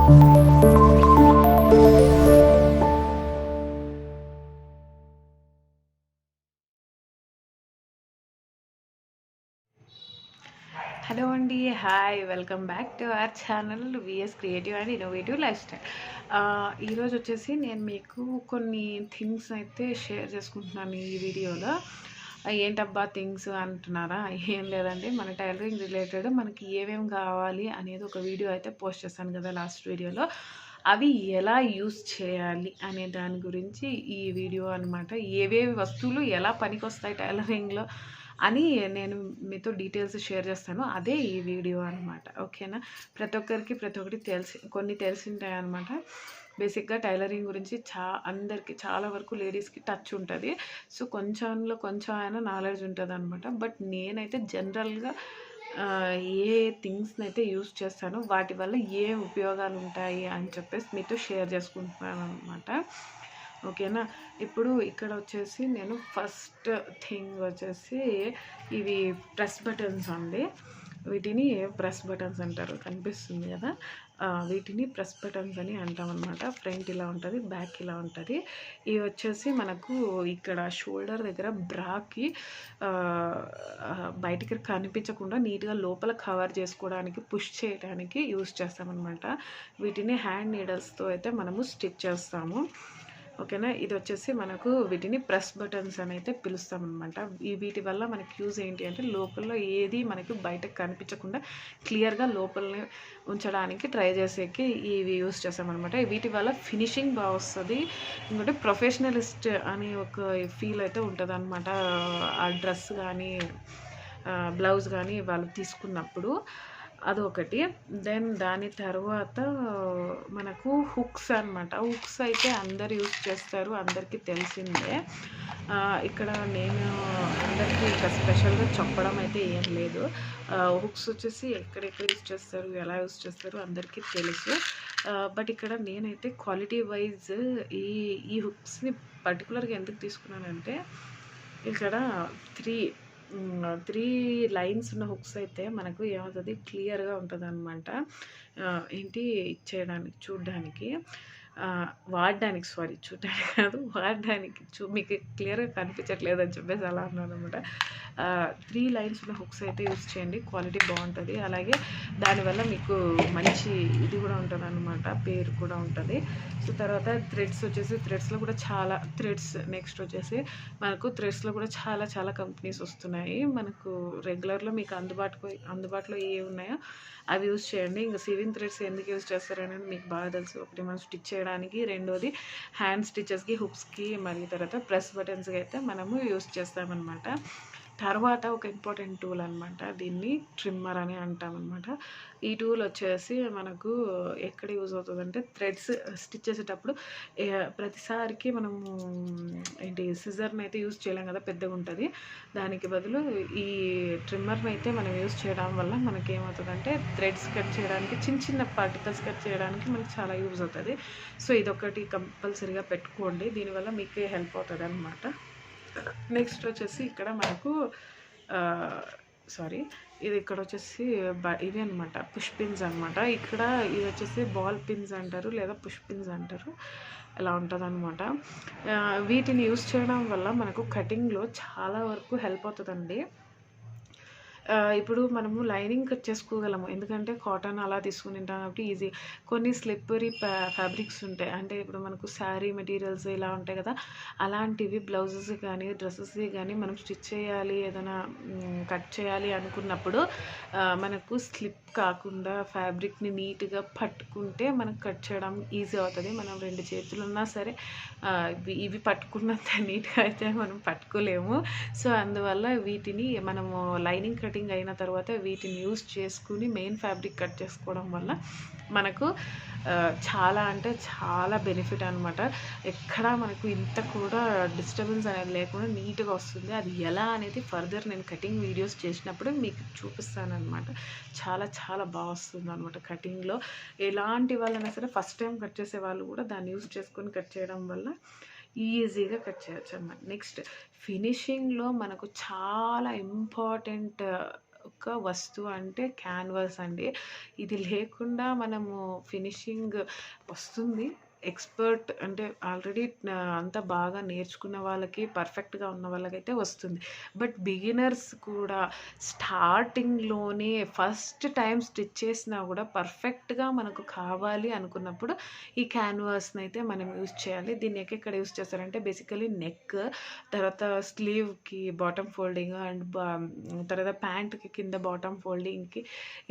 Hello అండి, hi, welcome back to our channel VS creative and innovative life style. ఈరోజు వచ్చేసి నేను మీకు కొన్ని థింగ్స్ అయితే షేర్ చేసుకుంటున్నాను ఈ వీడియోలో. ఏంటబ్బా థింగ్స్ అంటున్నారా? ఏం లేదండి, మన టైలరింగ్ రిలేటెడ్ మనకి ఏమేమి కావాలి అనేది ఒక వీడియో అయితే పోస్ట్ చేశాను కదా లాస్ట్ వీడియోలో. అవి ఎలా యూస్ చేయాలి అనే దాని గురించి ఈ వీడియో అనమాట. ఏవేవి వస్తువులు ఎలా పనికొస్తాయి టైలరింగ్లో అని నేను మీతో డీటెయిల్స్ షేర్ చేస్తాను. అదే ఈ వీడియో అనమాట. ఓకేనా? ప్రతి ఒక్కరికి ప్రతి ఒక్కటి కొన్ని తెలిసింటాయి అనమాట. బేసిక్గా టైలరింగ్ గురించి అందరికీ చాలా వరకు లేడీస్కి టచ్ ఉంటుంది. సో కొంచెంలో కొంచెం అయినా నాలెడ్జ్ ఉంటుంది అనమాట. బట్ నేనైతే జనరల్గా ఏ థింగ్స్ని అయితే యూస్ చేస్తానో వాటి వల్ల ఏ ఉపయోగాలు ఉంటాయి అని చెప్పేసి మీతో షేర్ చేసుకుంటున్నాను అనమాట. ఓకేనా? ఇప్పుడు ఇక్కడ వచ్చేసి నేను ఫస్ట్ థింగ్ వచ్చేసి ఇవి ప్రెస్ బటన్స్ అండి. వీటిని ప్రెస్ బటన్స్ అంటారు, కనిపిస్తుంది కదా. వీటిని ప్రెస్ బటన్స్ అని అంటాం అనమాట. ఫ్రంట్ ఇలా ఉంటుంది, బ్యాక్ ఇలా ఉంటుంది. ఇవి వచ్చేసి మనకు ఇక్కడ షోల్డర్ దగ్గర బ్రాకి బయటికి కనిపించకుండా నీట్గా లోపల కవర్ చేసుకోవడానికి, పుష్ చేయడానికి యూస్ చేస్తామన్నమాట. వీటిని హ్యాండ్ నీడల్స్తో అయితే మనము స్టిచ్ చేస్తాము. ఓకేనా? ఇది వచ్చేసి మనకు వీటిని ప్రెస్ బటన్స్ అని అయితే పిలుస్తామన్నమాట. వీటి వల్ల మనకి యూజ్ ఏంటి అంటే లోపల ఏది మనకి బయటకు కనిపించకుండా క్లియర్గా లోపలనే ఉంచడానికి ట్రై చేసేకి ఇవి యూజ్ చేస్తామన్నమాట. వీటి వల్ల ఫినిషింగ్ బాగా వస్తుంది. ఇంకోటి ప్రొఫెషనలిస్ట్ అనే ఒక ఫీల్ అయితే ఉంటుంది అనమాట. ఆ డ్రెస్ కానీ బ్లౌజ్ కానీ వాళ్ళు తీసుకున్నప్పుడు అదొకటి. దెన్ దాని తర్వాత మనకు హుక్స్ అనమాట. హుక్స్ అయితే అందరు యూజ్ చేస్తారు, అందరికీ తెలిసిందే. ఇక్కడ నేను అందరికీ ఇక స్పెషల్గా చెప్పడం అయితే ఏం లేదు. హుక్స్ వచ్చేసి ఎక్కడెక్కడ యూజ్ చేస్తారు, ఎలా యూజ్ చేస్తారు అందరికీ తెలుసు. బట్ ఇక్కడ నేనైతే క్వాలిటీ వైజ్ ఈ ఈ హుక్స్ని పర్టికులర్గా ఎందుకు తీసుకున్నానంటే ఇక్కడ త్రీ లైన్స్ ఉన్న హుక్స్ అయితే మనకు ఏమవుతుంది, క్లియర్గా ఉంటుంది అనమాట. ఏంటి ఇచ్చేయడానికి, చూడడానికి, వాడడానికి, చూడడానికి కాదు వాడడానికి. మీకు క్లియర్గా కనిపించట్లేదని చెప్పేసి అలా అన్నాను అనమాట. 3 లైన్స్ ఉన్న హుక్స్ అయితే యూస్ చేయండి, క్వాలిటీ బాగుంటుంది. అలాగే దానివల్ల మీకు మంచి ఇది కూడా ఉంటుంది అనమాట, పేరు కూడా ఉంటుంది. సో తర్వాత థ్రెడ్స్ వచ్చేసి థ్రెడ్స్లో కూడా చాలా నెక్స్ట్ వచ్చేసి మనకు థ్రెడ్స్లో కూడా చాలా చాలా కంపెనీస్ వస్తున్నాయి. మనకు రెగ్యులర్లో మీకు అందుబాటులో ఏ ఉన్నాయో అవి యూజ్ చేయండి. ఇంకా సీవింగ్ థ్రెడ్స్ ఎందుకు యూజ్ చేస్తారనేది మీకు బాగా తెలుసు. ఒకటి మనం స్టిచ్ చేయడానికి, రెండోది హ్యాండ్ స్టిచెస్కి, హుక్స్కి, మరియు తర్వాత ప్రెస్ బటన్స్కి అయితే మనము యూజ్ చేస్తామన్నమాట. తర్వాత ఒక ఇంపార్టెంట్ టూల్ అనమాట, దీన్ని ట్రిమ్మర్ అని అంటామన్నమాట. ఈ టూల్ వచ్చేసి మనకు ఎక్కడ యూజ్ అవుతుందంటే థ్రెడ్స్ స్టిచ్ చేసేటప్పుడు ప్రతిసారికి మనము సిజర్ని అయితే యూజ్ చేయలేం కదా, పెద్దగా ఉంటుంది. దానికి బదులు ఈ ట్రిమ్మర్ని అయితే మనం యూజ్ చేయడం వల్ల మనకి ఏమవుతుందంటే థ్రెడ్స్ కట్ చేయడానికి, చిన్న చిన్న పార్టికల్స్ కట్ చేయడానికి మనకి చాలా యూజ్ అవుతుంది. సో ఇదొకటి కంపల్సరీగా పెట్టుకోండి, దీనివల్ల మీకే హెల్ప్ అవుతుంది అనమాట. నెక్స్ట్ వచ్చేసి ఇక్కడ మనకు ఇది ఇక్కడ వచ్చేసి ఇవి అనమాట, పుష్ పిన్స్ అనమాట. ఇక్కడ ఇది వచ్చేసి బాల్ పిన్స్ అంటారు, లేదా పుష్ పిన్స్ అంటారు. ఇలా ఉంటుంది అనమాట. వీటిని యూస్ చేయడం వల్ల మనకు కటింగ్లో చాలా వరకు హెల్ప్ అవుతుందండి. ఇప్పుడు మనము లైనింగ్ కట్ చేసుకోగలము, ఎందుకంటే కాటన్ అలా తీసుకుని తింటాం కాబట్టి ఈజీ. కొన్ని స్లిప్పరీ ఫ్యాబ్రిక్స్ ఉంటాయి, అంటే ఇప్పుడు మనకు శారీ మెటీరియల్స్ ఇలా ఉంటాయి కదా, అలాంటివి బ్లౌజెస్ కానీ డ్రెస్సెస్ కానీ మనం స్టిచ్ చేయాలి, ఏదైనా కట్ చేయాలి అనుకున్నప్పుడు మనకు స్లిప్ కాకుండా ఫ్యాబ్రిక్ని నీట్గా పట్టుకుంటే మనకు కట్ చేయడం ఈజీ అవుతుంది. మనం 2 చేతులు ఉన్నా సరే ఇవి పట్టుకున్నంత నీట్గా అయితే మనం పట్టుకోలేము. సో అందువల్ల వీటిని మనము లైనింగ్ కటింగ్ అయిన తర్వాత వీటిని యూస్ చేసుకుని మెయిన్ ఫ్యాబ్రిక్ కట్ చేసుకోవడం వల్ల మనకు చాలా అంటే చాలా బెనిఫిట్ అనమాట. ఎక్కడ మనకు ఇంత కూడా డిస్టర్బెన్స్ అనేది లేకుండా నీట్గా వస్తుంది. అది ఎలా అనేది ఫర్దర్ నేను కటింగ్ వీడియోస్ చేసినప్పుడు మీకు చూపిస్తాను అనమాట. చాలా చాలా బాగా వస్తుంది అనమాట కటింగ్లో. ఎలాంటి వాళ్ళైనా సరే ఫస్ట్ టైం కట్ చేసే వాళ్ళు కూడా దాన్ని యూస్ చేసుకొని కట్ చేయడం వల్ల ఈజీగా కట్ చేయొచ్చు అన్నమాట. నెక్స్ట్ ఫినిషింగ్లో మనకు చాలా ఇంపార్టెంట్ ఒక వస్తువు అంటే క్యాన్వాస్ అండి. ఇది లేకుండా మనము ఫినిషింగ్ వస్తుంది. ఎక్స్‌పర్ట్ అంటే ఆల్రెడీ అంతా బాగా నేర్చుకున్న వాళ్ళకి, పర్ఫెక్ట్‌గా ఉన్న వాళ్ళకైతే వస్తుంది. బట్ బిగినర్స్ కూడా స్టార్టింగ్‌లోనే ఫస్ట్ టైం స్టిచ్ చేసినా కూడా పర్ఫెక్ట్‌గా మనకు కావాలి అనుకున్నప్పుడు ఈ క్యాన్వాస్‌నైతే మనం యూజ్ చేయాలి. దీన్ని ఎక్కడ యూజ్ చేస్తారంటే బేసికలీ నెక్, తర్వాత స్లీవ్‌కి బాటమ్ ఫోల్డింగ్ అండ్ తర్వాత ప్యాంట్‌కి కింద బాటమ్ ఫోల్డింగ్‌కి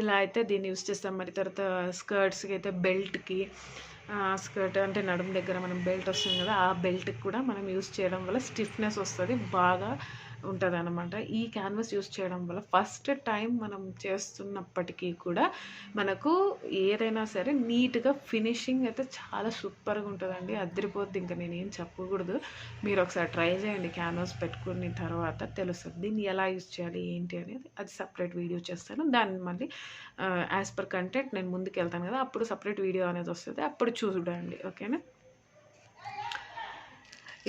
ఇలా అయితే దీన్ని యూజ్ చేస్తాం. మరి తర్వాత స్కర్ట్స్‌కి అయితే బెల్ట్‌కి స్కర్ట్ అంటే నడుము దగ్గర మనం బెల్ట్ వస్తుంది కదా, ఆ బెల్ట్కి కూడా మనం యూజ్ చేయడం వల్ల స్టిఫ్నెస్ వస్తుంది, బాగా ఉంటుంది అనమాట. ఈ క్యాన్వాస్ యూజ్ చేయడం వల్ల ఫస్ట్ టైం మనం చేస్తున్నప్పటికీ కూడా మనకు ఏదైనా సరే నీట్గా ఫినిషింగ్ అయితే చాలా సూపర్గా ఉంటుందండి, అదిరిపోద్ది. ఇంకా నేనేం చెప్పకూడదు, మీరు ఒకసారి ట్రై చేయండి. క్యాన్వాస్ పెట్టుకున్న తర్వాత తెలుస్తుంది దీన్ని ఎలా యూజ్ చేయాలి ఏంటి అనేది. అది సపరేట్ వీడియో చేస్తాను, దాన్ని మళ్ళీ యాజ్ పర్ కంటెంట్ నేను ముందుకు వెళ్తాను కదా, అప్పుడు సపరేట్ వీడియో అనేది వస్తుంది, అప్పుడు చూడండి. ఓకేనా?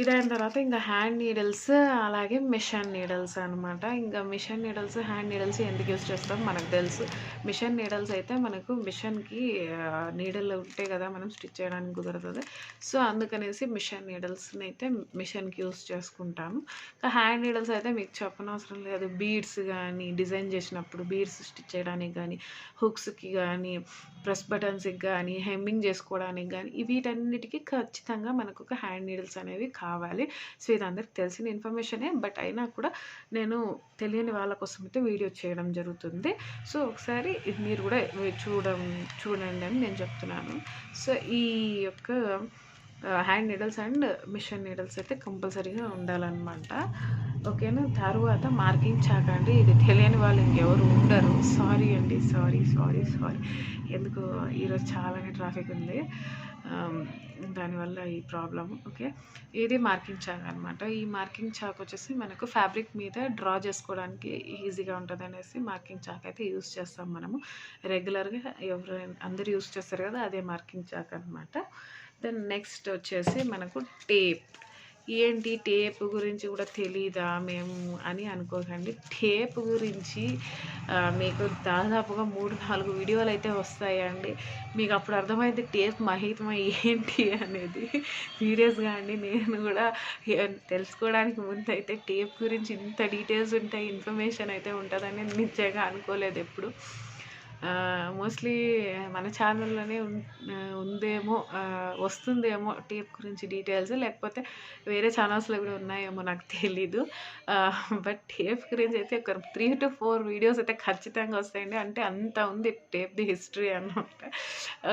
ఇదైన తర్వాత ఇంకా హ్యాండ్ నీడిల్స్, అలాగే మిషన్ నీడిల్స్ అనమాట. ఇంకా మిషన్ నీడిల్స్, హ్యాండ్ నీడిల్స్ ఎందుకు యూజ్ చేస్తాం మనకు తెలుసు. మిషన్ నీడిల్స్ అయితే మనకు మిషన్కి నీడిల్ ఉంటే కదా మనం స్టిచ్ చేయడానికి కుదురుతుంది. సో అందుకనేసి మిషన్ నీడిల్స్ని అయితే మిషన్కి యూజ్ చేసుకుంటాను. ఇంకా హ్యాండ్ నీడిల్స్ అయితే మీకు చెప్పనవసరం లేదు. బీడ్స్ కానీ డిజైన్ చేసినప్పుడు బీడ్స్ స్టిచ్ చేయడానికి కానీ, హుక్స్కి కానీ, ప్రెస్ బటన్స్కి కానీ, హెమ్మింగ్ చేసుకోవడానికి కానీ, వీటన్నిటికీ ఖచ్చితంగా మనకు ఒక హ్యాండ్ నీడిల్స్ అనేవి కావాలి. సో ఇది అందరికి తెలిసిన ఇన్ఫర్మేషనే, బట్ అయినా కూడా నేను తెలియని వాళ్ళ కోసం అయితే వీడియో చేయడం జరుగుతుంది. సో ఒకసారి మీరు కూడా చూడండి అని నేను చెప్తున్నాను. సో ఈ యొక్క hand needles and machine needles అయితే కంపల్సరీగా ఉండాలన్నమాట. ఓకేనా? తర్వాత మార్కింగ్ చాక్ అండి, ఇది తెలియని వాళ్ళు ఇంకెవరు ఉండరు. సారీ అండి, సారీ. ఎందుకు ఈరోజు చాలానే ట్రాఫిక్ ఉంది, దానివల్ల ఈ ప్రాబ్లం. ఓకే, ఇది మార్కింగ్ చాక్ అనమాట. ఈ మార్కింగ్ చాక్ వచ్చేసి మనకు ఫ్యాబ్రిక్ మీద డ్రా చేసుకోవడానికి ఈజీగా ఉంటుంది అనేసి మార్కింగ్ చాక్ అయితే యూస్ చేస్తాం మనము రెగ్యులర్గా. అందరూ యూస్ చేస్తారు కదా, అదే మార్కింగ్ చాక్ అనమాట. దెన్ నెక్స్ట్ వచ్చేసి మనకు టేప్. ఏంటి టేప్ గురించి కూడా తెలీదా మేము అని అనుకోకండి. టేప్ గురించి మీకు దాదాపుగా 3-4 వీడియోలు అయితే వస్తాయండి, మీకు అప్పుడు అర్థమైంది టేప్ మహిమ ఏంటి అనేది. సీరియస్గా అండి, నేను కూడా తెలుసుకోవడానికి ముందు అయితే టేప్ గురించి ఇంత డీటెయిల్స్ ఉంటాయి, ఇన్ఫర్మేషన్ అయితే ఉంటుందని నిజంగా అనుకోలేదు ఎప్పుడు. మోస్ట్లీ మన ఛానల్లోనే ఉందేమో, వస్తుందేమో టేప్ గురించి డీటెయిల్స్, లేకపోతే వేరే ఛానల్స్లో కూడా ఉన్నాయేమో నాకు తెలీదు. బట్ టేప్ గురించి అయితే ఒక 3 to 4 వీడియోస్ అయితే ఖచ్చితంగా వస్తాయండి. అంటే అంత ఉంది టేప్ది హిస్టరీ అన్నమాట.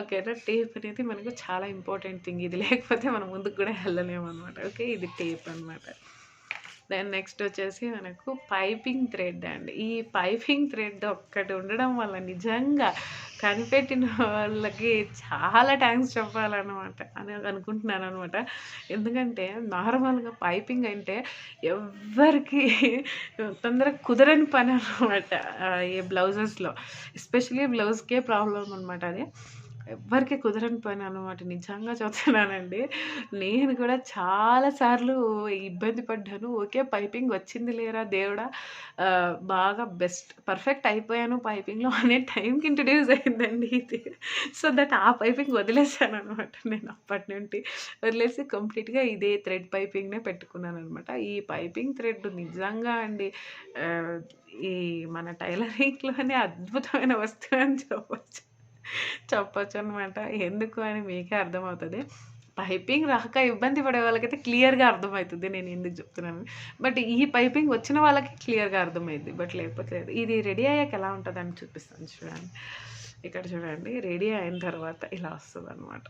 ఓకేనా? టేప్ అనేది మనకు చాలా ఇంపార్టెంట్ థింగ్, ఇది లేకపోతే మనం ముందుకు కూడా వెళ్ళలేము అనమాట. ఓకే, ఇది టేప్ అనమాట. దెన్ నెక్స్ట్ వచ్చేసి మనకు పైపింగ్ థ్రెడ్ అండి. ఈ పైపింగ్ థ్రెడ్ ఒక్కటి ఉండడం వల్ల నిజంగా కనిపెట్టిన వాళ్ళకి చాలా థ్యాంక్స్ చెప్పాలన్నమాట అని అనుకుంటున్నాను అనమాట. ఎందుకంటే నార్మల్గా పైపింగ్ అంటే ఎవ్వరికి తొందరగా కుదరని పని అనమాట. ఈ బ్లౌజెస్లో ఎస్పెషలీ బ్లౌజ్కే ప్రాబ్లం అనమాట. అది ఎవ్వరికి కుదరని పని అనమాట. నిజంగా చెప్తున్నానండి, నేను కూడా చాలాసార్లు ఇబ్బంది పడ్డాను. ఓకే, పైపింగ్ వచ్చింది లేరా దేవుడా, బాగా పర్ఫెక్ట్ అయిపోయాను పైపింగ్లో అనే టైంకి ఇంట్రడ్యూస్ అయిందండి ఇది. సో దట్ ఆ పైపింగ్ వదిలేసాను అనమాట. నేను అప్పటి నుండి వదిలేసి కంప్లీట్గా ఇదే థ్రెడ్ పైపింగ్నే పెట్టుకున్నాను అనమాట. ఈ పైపింగ్ థ్రెడ్ నిజంగా అండి ఈ మన టైలరింగ్లోనే అద్భుతమైన వస్తువు అని చెప్పొచ్చు అనమాట. ఎందుకు అని మీకే అర్థమవుతుంది. పైపింగ్ రాక ఇబ్బంది పడే వాళ్ళకైతే క్లియర్గా అర్థమవుతుంది నేను ఎందుకు చెప్తున్నాను. బట్ ఈ పైపింగ్ వచ్చిన వాళ్ళకి క్లియర్గా అర్థమైంది, బట్ లేకపోతే లేదు. ఇది రెడీ అయ్యాక ఎలా ఉంటుందని చూపిస్తాను చూడండి. ఇక్కడ చూడండి, రెడీ అయిన తర్వాత ఇలా వస్తుంది అనమాట.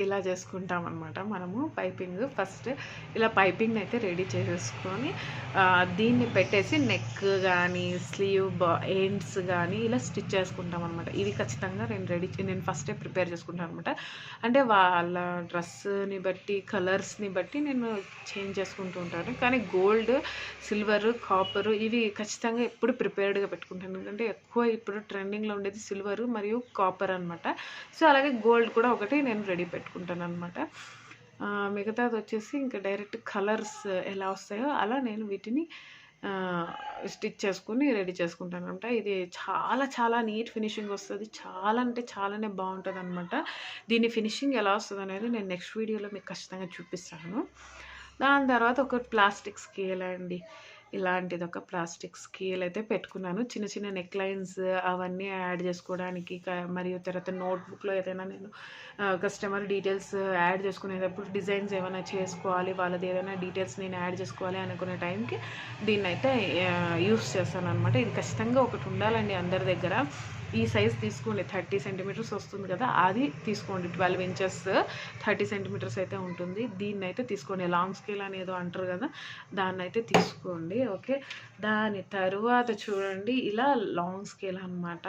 ఇలా చేసుకుంటాం అనమాట మనము పైపింగ్. ఫస్ట్ ఇలా పైపింగ్ని అయితే రెడీ చేసేసుకొని దీన్ని పెట్టేసి నెక్ కానీ స్లీవ్ ఎండ్స్ కానీ ఇలా స్టిచ్ చేసుకుంటాం అనమాట. ఇది ఖచ్చితంగా నేను ఫస్టే ప్రిపేర్ చేసుకుంటాను అనమాట. అంటే వాళ్ళ డ్రెస్ని బట్టి కలర్స్ని బట్టి నేను చేంజ్ చేసుకుంటూ ఉంటాను. కానీ గోల్డ్, సిల్వర్, కాపర్ ఇవి ఖచ్చితంగా ఎప్పుడు ప్రిపేర్డ్గా పెట్టుకుంటాను. ఎందుకంటే ఎక్కువ ఇప్పుడు ట్రెండింగ్లో ఉండేది సిల్వర్ మరియు కాపర్ అనమాట. సో అలాగే గోల్డ్ కూడా ఒకటి నేను రెడీ పెట్టుకుంటాను అనమాట. మిగతాది వచ్చేసి ఇంకా డైరెక్ట్ కలర్స్ ఎలా వస్తాయో అలా నేను వీటిని స్టిచ్ చేసుకుని రెడీ చేసుకుంటానమాట. ఇది చాలా చాలా నీట్ ఫినిషింగ్ వస్తది. చాలా అంటే చాలానే బావుంటదనమాట. దీని ఫినిషింగ్ ఎలా వస్తదనేది నేను నెక్స్ట్ వీడియోలో మీకు ఖచ్చితంగా చూపిస్తాను. దాని తర్వాత ఒక ప్లాస్టిక్ స్కేల్ అండి. ఇలాంటిదొక ప్లాస్టిక్ స్కేల్ అయితే పెట్టుకున్నాను. చిన్న చిన్న నెక్ లైన్స్ అవన్నీ యాడ్ చేసుకోవడానికి మరియు తర్వాత నోట్‌బుక్‌లో ఏదైనా నేను కస్టమర్ డీటెయిల్స్ యాడ్ చేసుకునేటప్పుడు డిజైన్స్ ఏమైనా చేసుకోవాలి, వాళ్ళది ఏదైనా డీటెయిల్స్ నేను యాడ్ చేసుకోవాలి అనుకునే టైంకి దీన్నైతే యూస్ చేస్తాననమాట. ఇది ఖచ్చితంగా ఒకటి ఉండాలండి అందరి దగ్గర. ఈ సైజ్ తీసుకోండి. 30 సెంటీమీటర్స్ వస్తుంది కదా! అది తీసుకోండి. 12 ఇంచెస్ 30 సెంటీమీటర్స్ అయితే ఉంటుంది. దీన్నైతే తీసుకోండి. లాంగ్ స్కేల్ అని ఏదో అంటారు కదా! దాన్నైతే తీసుకోండి. ఓకే. దాని తరువాత చూడండి ఇలా లాంగ్ స్కేల్ అనమాట.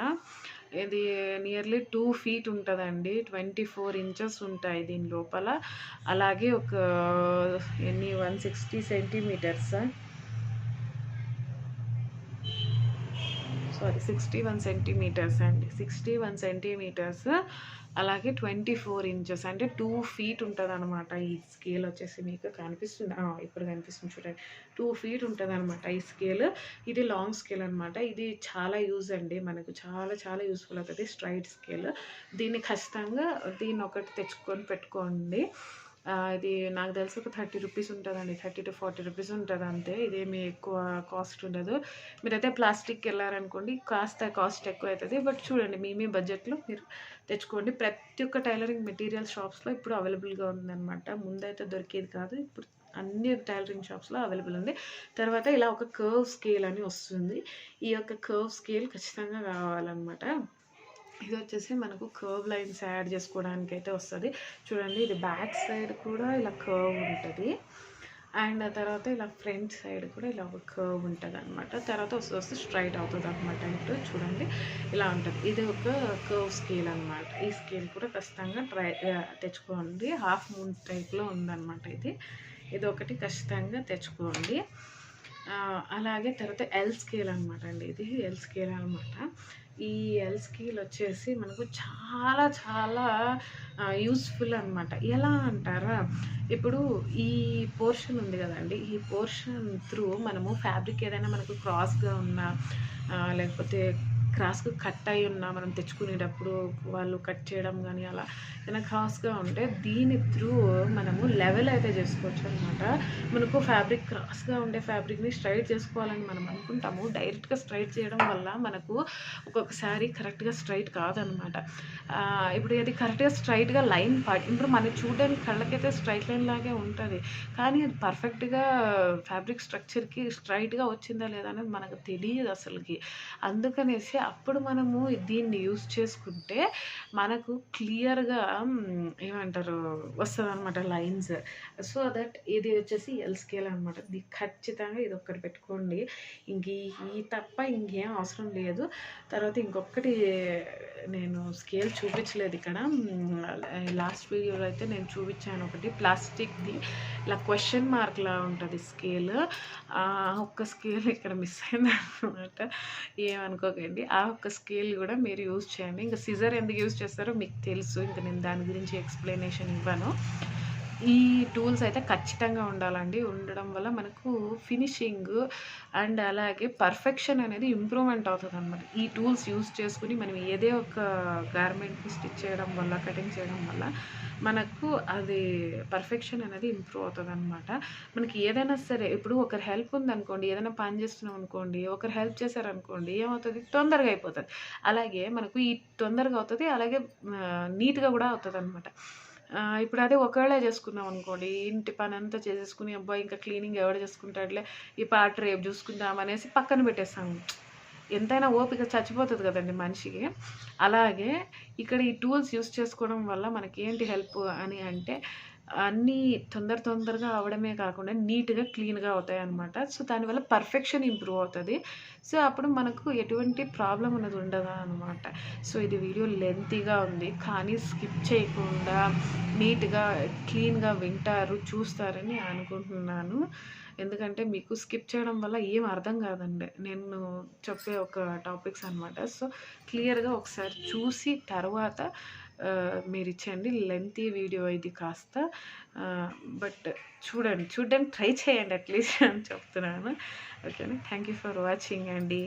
ఇది నియర్లీ 2 ఫీట్ ఉంటదండి. 24 ఇంచెస్ ఉంటాయి దీని లోపల. అలాగే ఒక 160 సెంటీమీటర్సా? సారీ 61 సెంటీమీటర్స్ అండి. 61 సెంటీమీటర్స్ అలాగే 24 ఇంచెస్ అంటే 2 ఫీట్ ఉంటదనమాట. ఈ స్కేల్ వచ్చేసి మీకు కనిపిస్తుంది. ఇప్పుడు కనిపిస్తుంది చూడండి. 2 ఫీట్ ఉంటదనమాట ఈ స్కేల్. ఇది లాంగ్ స్కేల్ అనమాట. ఇది చాలా యూజ్ అండి. మనకు చాలా చాలా యూజ్‌ఫుల్ అవుతది. Straight scale. దీన్ని ఖచ్చితంగా దీన్నొకటి తెచ్చుకొని పెట్టుకోండి. ఇది నాకు తెలిసి ఒక 30 రూపీస్ ఉంటదండి. 30-40 రూపీస్ ఉంటది అంతే. ఇదేమి ఎక్కువ కాస్ట్ ఉండదు. మీరైతే ప్లాస్టిక్‌కి ఎళ్లారనుకోండి కాస్త కాస్ట్ ఎక్కువైతది. బట్ చూడండి మీ బడ్జెట్‌లో మీరు తెచ్చుకోండి. ప్రతి ఒక్క టైలరింగ్ మెటీరియల్ షాప్స్‌లో ఇప్పుడు అవైలబుల్‌గా ఉందనమాట. ముందైతే దొరికేది కాదు. ఇప్పుడు అన్ని టైలరింగ్ షాప్స్‌లో అవైలబుల్ ఉంది. తర్వాత ఇలా ఒక కర్వ్ స్కేల్ అని వస్తుంది. ఈ యొక్క కర్వ్ స్కేల్ ఖచ్చితంగా కావాలనమాట. ఇది వచ్చేసి మనకు కర్వ్ లైన్స్ యాడ్ చేసుకోవడానికైతే వస్తది. చూడండి ఇది బ్యాక్ సైడ్ కూడా ఇలా కర్వ్ ఉంటది. అండ్ ఆ తర్వాత ఇలా ఫ్రంట్ సైడ్ కూడా ఇలా ఒక కర్వ్ ఉంటదనమాట. తర్వాత వస్తే స్ట్రైట్ అవుతదనమాట. ఇటు చూడండి ఇలా ఉంటది. ఇది ఒక కర్వ్ స్కేల్ అనమాట. ఈ స్కేల్ కూడా ఖచ్చితంగా తెచ్చుకోండి. హాఫ్ మూన్ టైప్‌లో ఉందనమాట ఇది. ఇదొకటి ఖచ్చితంగా తెచ్చుకోండి. అలాగే తర్వాత ఎల్ స్కేల్ అనమాట అండి. ఇది ఎల్ స్కేల్ అనమాట. ఈ ఎల్ స్కేల్ వచ్చేసి మనకు చాలా చాలా యూస్‌ఫుల్ అనమాట. ఎలా అంటారా? ఇప్పుడు ఈ పోర్షన్ ఉంది కదండీ! ఈ పోర్షన్ త్రూ మనము ఫ్యాబ్రిక్ ఏదైనా మనకు క్రాస్‌గా ఉన్నా లేకపోతే క్రాస్‌గా కట్ అయ్యి ఉన్నా మనం తెచ్చుకునేటప్పుడు వాళ్ళు కట్ చేయడం గానీ అలా ఏదైనా క్రాస్‌గా ఉంటే దీని త్రూ మనము లెవెల్ అయితే చేసుకోవచ్చనమాట. మనకు ఫ్యాబ్రిక్ క్రాస్‌గా ఉండే ఫ్యాబ్రిక్‌ని స్ట్రైట్ చేసుకోవాలని మనం అనుకుంటాము. డైరెక్ట్‌గా స్ట్రైట్ చేయడం వల్ల మనకు ఒక్కొక్కసారి కరెక్ట్‌గా స్ట్రైట్ కాదనమాట. ఇప్పుడు అది కరెక్ట్‌గా స్ట్రైట్‌గా లైన్ ఇప్పుడు మనకి చూడడానికి కళ్ళకైతే స్ట్రైట్ లైన్ లాగే ఉంటది. కానీ అది పర్ఫెక్ట్‌గా ఫ్యాబ్రిక్ స్ట్రక్చర్‌కి స్ట్రైట్‌గా వచ్చిందా లేదా అనేది మనకు తెలియదు అసలకి. అందుకనేసి అప్పుడు మనము దీన్ని యూజ్ చేసుకుంటే మనకు క్లియర్‌గా ఏమంటారు వస్తదనమాట లైన్స్. సో దట్ ఇది వచ్చేసి ఎల్ స్కేల్ అనమాట. ఖచ్చితంగా ఇదొక్కటి పెట్టుకోండి. ఈ తప్ప ఇంకేం అవసరం లేదు. తర్వాత ఇంకొకటి నేను స్కేల్ చూపించలేదు ఇక్కడ. లాస్ట్ వీడియోలో అయితే నేను చూపించాను ఒకటి ప్లాస్టిక్‌ది ఇలా క్వెషన్ మార్క్‌లా ఉంటది స్కేల్. ఒక్క స్కేల్ ఇక్కడ మిస్ అయిందనమాట. ఏమనుకోకండి. ఆ ఒక్క స్కేల్ కూడా మీరు యూజ్ చేయండి. ఇంకా సిజర్ ఎందుకు యూజ్ చేస్తారో మీకు తెలుసు. ఇంక నేను దాని గురించి ఎక్స్‌ప్లనేషన్ ఇవ్వను. ఈ టూల్స్ అయితే ఖచ్చితంగా ఉండాలండి. ఉండడం వల్ల మనకు ఫినిషింగ్ అండ్ అలాగే పర్ఫెక్షన్ అనేది ఇంప్రూవ్‌మెంట్ అవుతదనమాట. ఈ టూల్స్ యూజ్ చేసుకొని మనం ఏదే ఒక గార్మెంట్‌ని స్టిచ్ చేయడం వల్ల, కటింగ్ చేయడం వల్ల మనకు అది పర్ఫెక్షన్ అనేది ఇంప్రూవ్ అవుతదనమాట. మనకి ఏదైనా సరే ఇప్పుడు ఒకరి హెల్ప్ ఉందనుకోండి, ఏదైనా పని చేస్తున్నాం అనుకోండి, ఒకరు హెల్ప్ చేశారనుకోండి ఏమవుతది తొందరగా అయిపోతది. అలాగే మనకు ఈ తొందరగా అవుతది. అలాగే నీట్‌గా కూడా అవుతదనమాట. ఇప్పుడు అదే ఒకళ్ళే చేసుకున్నాం అనుకోండి, ఇంటి పనంతా చేసేసుకొని అబ్బా! ఇంకా క్లీనింగ్ ఎవడు చేసుకుంటాడులే, ఈ పార్ట్ రేపు చూసుకుందాం అనేసి పక్కన పెట్టేస్తాము. ఎంతైనా ఓపిక చచ్చిపోతది కదండీ మనిషికి. అలాగే ఇక్కడ ఈ టూల్స్ యూజ్ చేసుకోవడం వల్ల మనకేంటి హెల్ప్ అని అంటే అన్నీ తొందరగా అవ్వడమే కాకుండా నీట్‌గా, క్లీన్‌గా అవుతాయన్నమాట. సో, దానివల్ల పర్ఫెక్షన్ ఇంప్రూవ్ అవుతది. సో, అప్పుడు మనకు ఎటువంటి ప్రాబ్లమ్ అనేది ఉండదనమాట. సో, ఇది వీడియో లెంతీగా ఉంది. కానీ స్కిప్ చేయకుండా నీట్‌గా, క్లీన్‌గా వింటారు, చూస్తారని అనుకుంటున్నాను. ఎందుకంటే మీకు స్కిప్ చేయడం వల్ల ఏం అర్థం కాదండి. నేను చెప్పే ఒక టాపిక్స్ అనమాట. సో, క్లియర్‌గా ఒకసారి చూసి తర్వాత మీరు ఇచ్చేయండి. లెంతీ వీడియో ఇది కాస్త, బట్ చూడడానికి ట్రై చేయండి అట్లీస్ట్ అని చెప్తున్నాను. ఓకేనా, థ్యాంక్ యూ ఫర్ వాచింగ్ అండి.